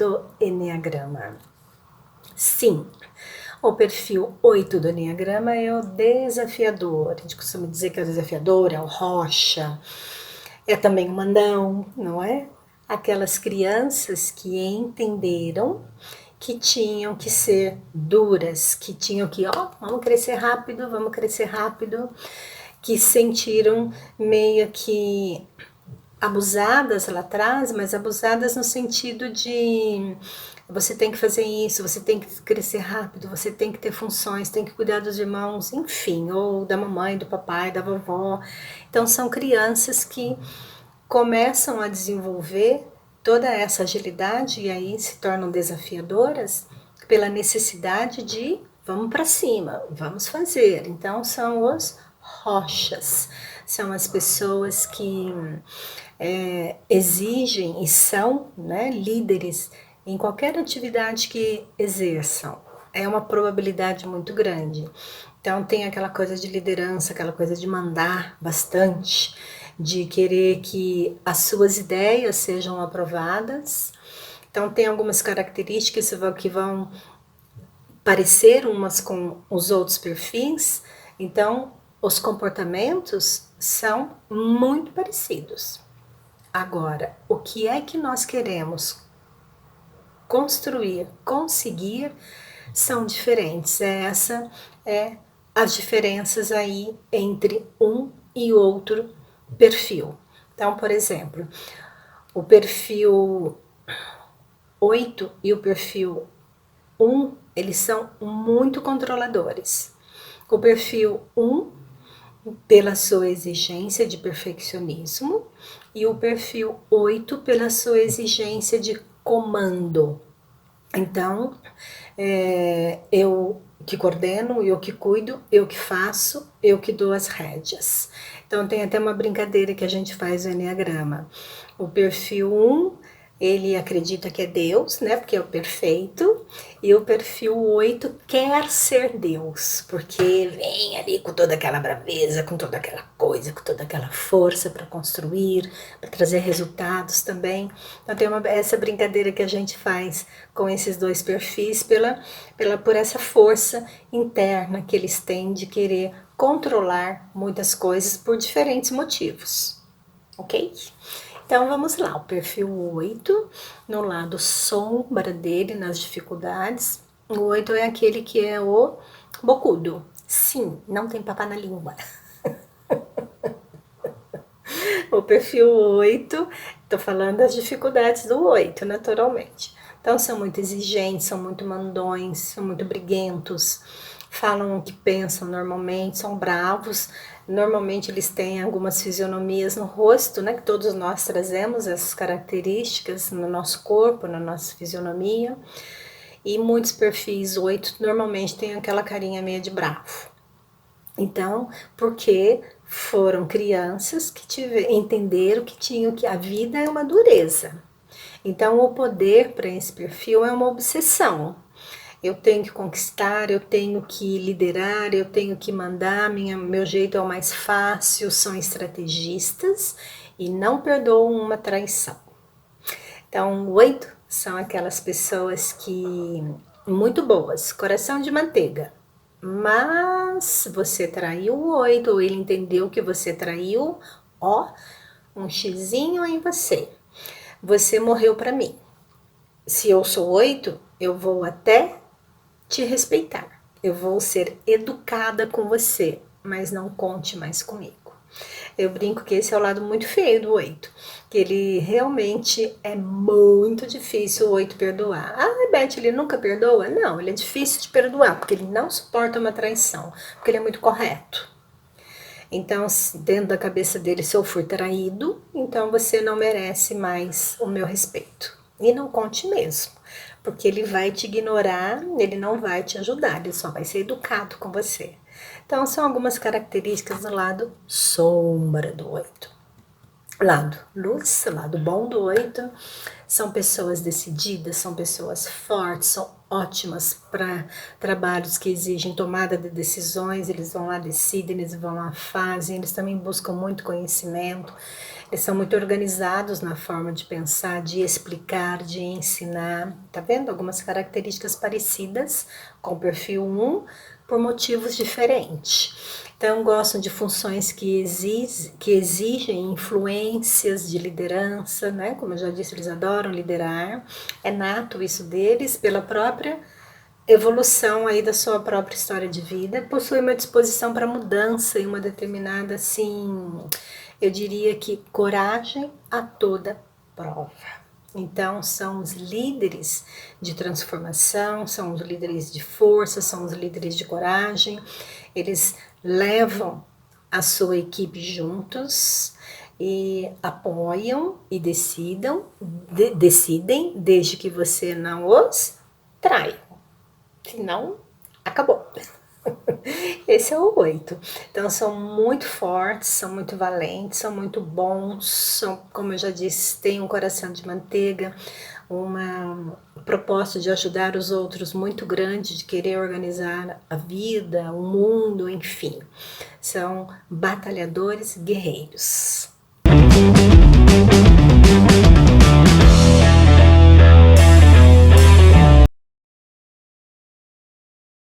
do Eneagrama. Sim, o perfil 8 do Eneagrama é o desafiador. A gente costuma dizer que é o desafiador, é o rocha, é também o mandão, não é? Aquelas crianças que entenderam que tinham que ser duras, que tinham que, vamos crescer rápido, que sentiram meio que abusadas lá atrás, mas abusadas no sentido de você tem que fazer isso, você tem que crescer rápido, você tem que ter funções, tem que cuidar dos irmãos, enfim, ou da mamãe, do papai, da vovó. Então são crianças que começam a desenvolver toda essa agilidade e aí se tornam desafiadoras pela necessidade de vamos para cima, vamos fazer. Então são os rochas, são as pessoas que exigem e são, né, líderes em qualquer atividade que exerçam. É uma probabilidade muito grande. Então tem aquela coisa de liderança, aquela coisa de mandar bastante, de querer que as suas ideias sejam aprovadas. Então tem algumas características que vão parecer umas com os outros perfis. Então os comportamentos são muito parecidos. Agora, o que é que nós queremos construir, conseguir, são diferentes. Essa é as diferenças aí entre um e outro perfil. Então, por exemplo, o perfil 8 e o perfil 1, eles são muito controladores. O perfil 1 pela sua exigência de perfeccionismo e o perfil 8 pela sua exigência de comando. Então, eu que coordeno, eu que cuido, eu que faço, eu que dou as rédeas. Então, tem até uma brincadeira que a gente faz no Eneagrama. O perfil 1, ele acredita que é Deus, né, porque é o perfeito, e o perfil 8 quer ser Deus, porque vem ali com toda aquela braveza, com toda aquela coisa, com toda aquela força para construir, para trazer resultados também. Então tem essa brincadeira que a gente faz com esses dois perfis por essa força interna que eles têm de querer controlar muitas coisas por diferentes motivos, ok? Então vamos lá, o perfil 8, no lado sombra dele, nas dificuldades. O 8 é aquele que é o bocudo. Sim, não tem papá na língua. O perfil 8, tô falando das dificuldades do 8, naturalmente. Então são muito exigentes, são muito mandões, são muito briguentos, falam o que pensam normalmente, são bravos. Normalmente eles têm algumas fisionomias no rosto, né? Que todos nós trazemos essas características no nosso corpo, na nossa fisionomia. E muitos perfis 8 normalmente têm aquela carinha meio de bravo. Então, porque foram crianças que entenderam que tinham que a vida é uma dureza. Então, o poder para esse perfil é uma obsessão. Eu tenho que conquistar, eu tenho que liderar, eu tenho que mandar, meu jeito é o mais fácil, são estrategistas e não perdoam uma traição. Então, 8 são aquelas pessoas que muito boas, coração de manteiga. Mas você traiu o 8, ou ele entendeu que você traiu, um xizinho em você. Você morreu para mim. Se eu sou 8, eu vou até te respeitar. Eu vou ser educada com você, mas não conte mais comigo. Eu brinco que esse é o lado muito feio do 8, que ele realmente é muito difícil o 8 perdoar. Beth, ele nunca perdoa? Não, ele é difícil de perdoar, porque ele não suporta uma traição, porque ele é muito correto. Então, dentro da cabeça dele, se eu for traído, então você não merece mais o meu respeito. E não conte mesmo, porque ele vai te ignorar, ele não vai te ajudar, ele só vai ser educado com você. Então, são algumas características do lado sombra do 8. Lado luz, lado bom do 8, são pessoas decididas, são pessoas fortes, são ótimas para trabalhos que exigem tomada de decisões, eles vão lá, decidem, eles vão lá, fazem, eles também buscam muito conhecimento, eles são muito organizados na forma de pensar, de explicar, de ensinar, tá vendo? Algumas características parecidas com o perfil 1, por motivos diferentes. Então, gostam de funções que exigem influências de liderança, né? Como eu já disse, eles adoram liderar. É nato isso deles, pela própria evolução aí da sua própria história de vida. Possui uma disposição para mudança e uma determinada, assim, eu diria que coragem a toda prova. Então, são os líderes de transformação, são os líderes de força, são os líderes de coragem. Eles levam a sua equipe juntos e apoiam e decidem, desde que você não os traia. Senão, acabou. Esse é o 8. Então, são muito fortes, são muito valentes, são muito bons, são, como eu já disse, têm um coração de manteiga, uma proposta de ajudar os outros muito grande, de querer organizar a vida, o mundo, enfim. São batalhadores guerreiros.